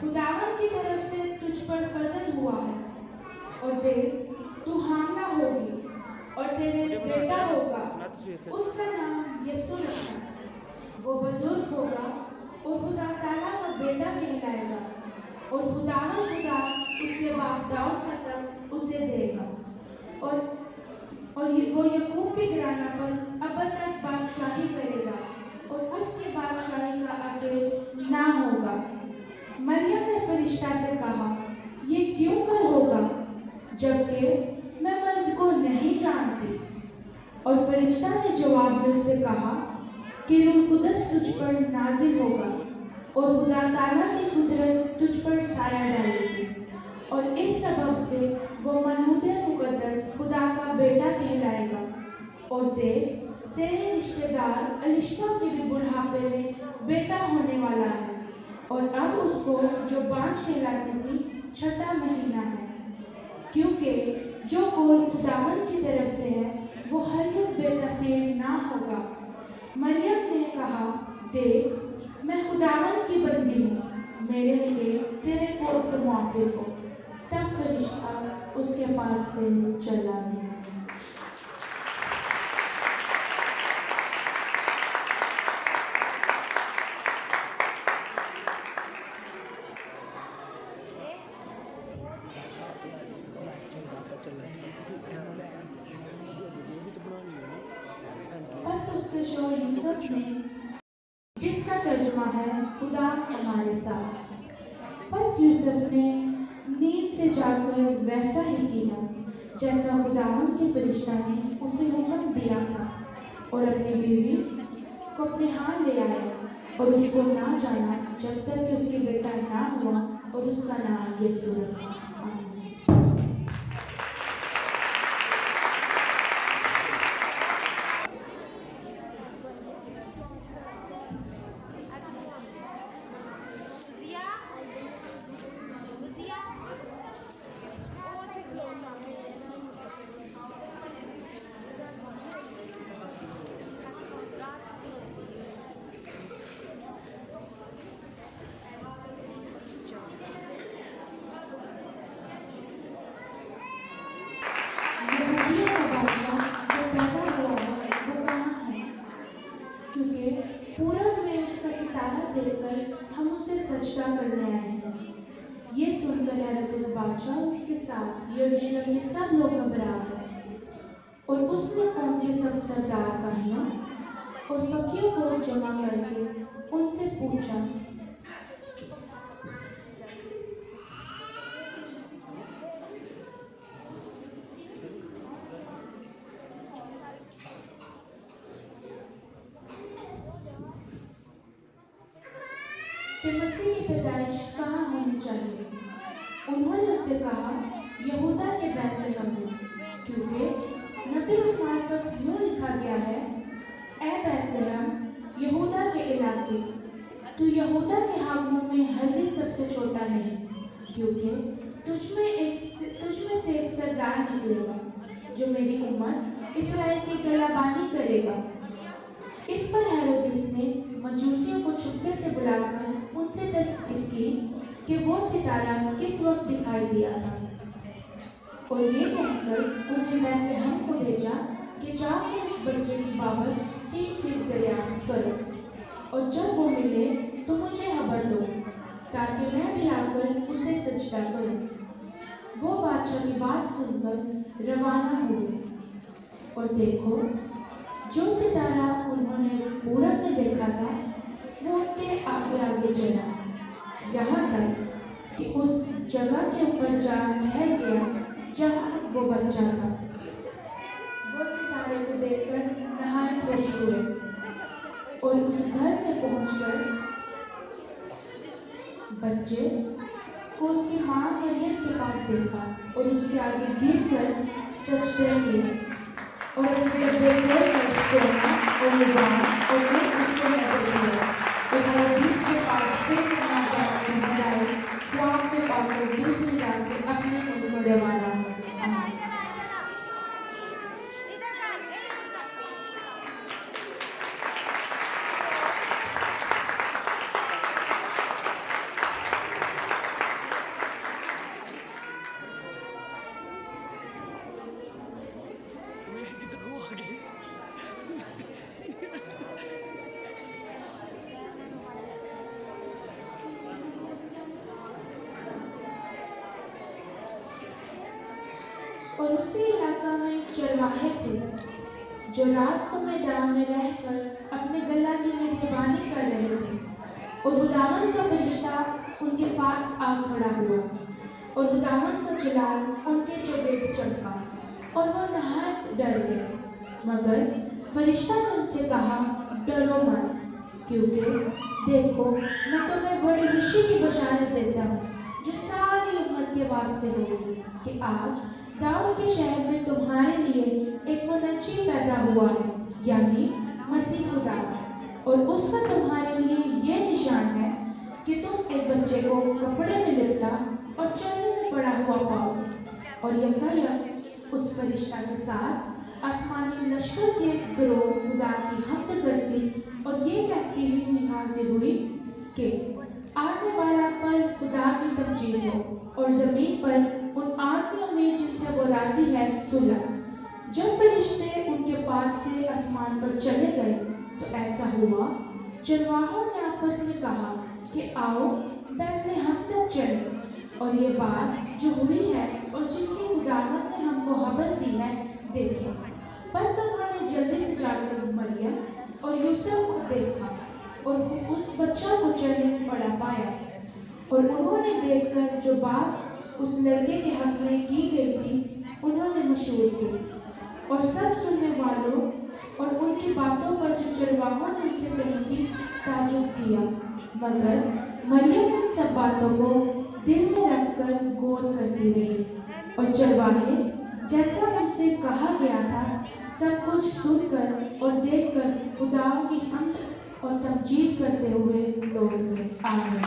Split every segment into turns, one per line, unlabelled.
खुदावन की तरफ से तुझ पर फजल हुआ है, और देख तू हामला होगी और तेरे बेटा होगा, उसका नाम यीशु रखना। वो बुजुर्ग होगा और खुदा ताला का बेटा कहलाएगा, और खुदावन खुदा उसके बाप दाऊद का तख्त उसे देगा, और वो यकूब के घराना पर अब तक बादशाही करेगा, और उसकी बादशाही का आखिर ना होगा। मरियम ने फरिश्ता से कहा, ये क्यों कर होगा, जबकि मैं मर्द को नहीं जानती। और फरिश्ता ने जवाब में उससे कहा कि रूह कुदस तुझ पर नाजिल होगा, और खुदा ताला की कुदरत तुझ पर साया डालेगी, और इस सबब से वो मौलूद मुकद्दस खुदा का बेटा कहलाएगा। और देख, तेरे रिश्तेदार अलिशबा के भी बुढ़ापे में बेटा होने वाला है, और अब उसको जो बांझ कहलाती थी 6वां महीना है, क्योंकि जो कोल खुदावन की तरफ से है वो हरगिज़ बेनसीब ना होगा। मरियम ने कहा, देख मैं खुदावन की बंदी हूँ, मेरे लिए तेरे कोल के मुआफिक हो। तब फरिश्ता उसके पास से चला गया। बस उसके शोर यूसुफ ने, जिसका तर्जुमा है खुदा हमारे साथ। बस यूसुफ ने नींद से जाकर वैसा ही किया जैसा खुदावन के फरिश्ता ने उसे हुक्म दिया था, और अपनी बीवी को अपने हाथ ले आया, और उसको ना जाना जब तक कि उसकी बेटा ना हुआ, और उसका नाम यीशु रखा। पूरब में उसका सितारा देखकर हम उसे सजदा करने आए हैं। ये सुनकर हेरोदेस बादशाह उसके साथ यरूशलेम के सब लोग घबरा गए, और उसने कौम के सब सरदार काहियों और फकीरों को जमा करके उनसे पूछा, कि मसीह की पैदाइश कहाँ होनी चाहिए। उन्होंने उससे कहा, यहूदा के बैतलहम में, क्योंकि नबी की मार्फत यूँ लिखा गया है, ए बैतलहम यहूदा के इलाके, तू यहूदा के हाकिमों में हरगिज़ सबसे छोटा नहीं, क्योंकि तुझ में से एक सरदार निकलेगा जो मेरी उम्मत इस्राएल की गलाबानी करेगा। इस पर हेरोदेस ने मजूसियों को छुपके से बुलाकर उनसे तजवीज़ की कि वो सितारा किस वक्त दिखाई दिया था, और ये कहकर उन्हें बैतलहम को भेजा कि जाकर उस बच्चे की बाबत ठीक दरियाफ्त करो, और जब वो मिले तो मुझे खबर दो, ताकि मैं भी आकर उसे सजदा करूं। वो बादशाह की बात सुनकर रवाना हुए, और देखो, जो सितारा उन्होंने पूरब में देखा था वो उनके आगे आगे चला, यहाँ तक कि उस जगह के ऊपर जा ठहर गया जहाँ वो बच्चा था। वो सितारे को देखकर नहाए खुश हुए, और उस घर में पहुंचकर बच्चे को उसकी माँ मरियम के पास देखा, और उसके आगे गिरकर सजदे किए, और उनके बेटे और निगाह और उसको नजर दिया, और हेरोदेस के पास फिर समाचार आए, तो आपके पास दूसरी रात से अपने मुल्क को रवाना हो। उसी इलाका में चरवाहे थे जो रात को मैदान में रहकर अपने गला की निगरानी कर रहे थे। और खुदावंद का फरिश्ता उनके पास आ खड़ा हुआ और खुदावंद का जलाल उनके चपेट चमका और वो नहायत डर गए। मगर फरिश्ता ने उनसे कहा, डरो मत, क्योंकि देखो मैं तुम्हें बड़ी खुशी की बशारत देता हूँ जो सारी उम्मत के वास्ते होगी कि आज दाऊद के शहर में तुम्हारे लिए एक मुनज्जी पैदा हुआ है, यानी मसीह खुदा। और उसका तुम्हारे लिए ये निशान है कि तुम एक बच्चे को कपड़े में लिपटा और चलने में पड़ा हुआ पाओगे। और यकायक उस फरिश्ता के साथ आसमानी लश्कर के गिरोह खुदा की हम्द करती और ये कहती हुई हाजिर हुई कि आने वाला पल खुदा की तमजीद हो और जमीन पर उन आदमियों में जिनसे वो राजी है सुलह। जब फरिश्ते उनके पास से आसमान पर चले गए तो ऐसा हुआ, चरवाहों ने आपस में कहा कि आओ बैतलहम तक चलें और ये बात जो हुई है और जिसकी खुदावंद ने हमको खबर दी है देखें। बस उन्होंने जल्दी से जाकर मरियम और यूसुफ को देखा और उस बच्चा को चलने में पड़ा पाया। और उन्होंने देखकर जो बात उस लड़के के हक में की गई थी उन्होंने मशहूर की। और सब सुनने वालों और उनकी बातों पर जो चरवाहों ने उनसे कही थी ताजुब किया। मगर मरियम इन सब बातों को दिल में रखकर गौर करती रही। और चरवाहे जैसा उनसे कहा गया था सब कुछ सुनकर और देखकर खुदा की हम्द और तमजीद करते हुए दौड़ गए। आमीन।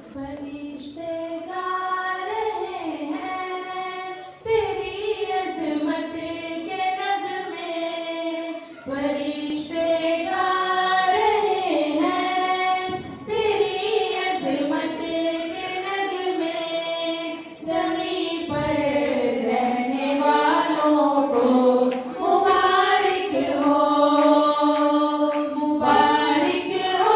फरिश्ते गा रहे हैं तेरी अज़मत के नग़मे, फरिश्ते गा रहे हैं तेरी अज़मत के नग़मे। ज़मीं पर रहने वालों को मुबारक हो, मुबारक हो,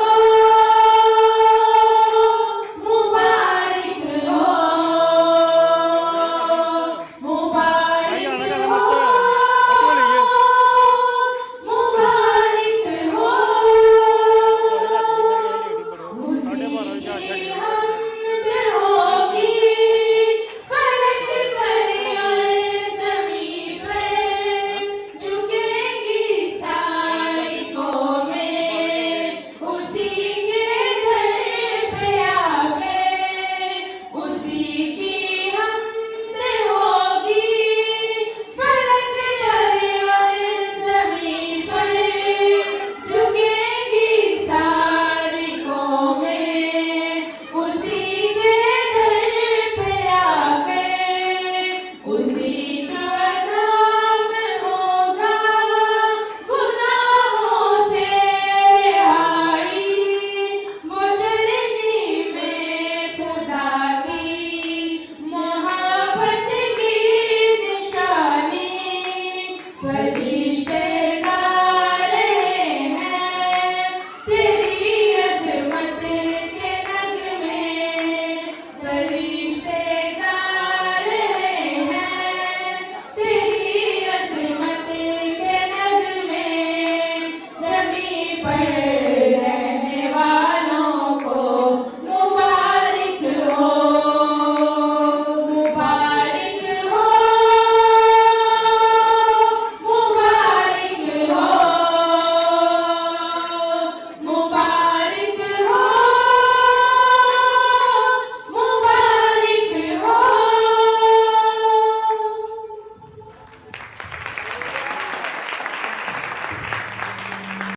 पर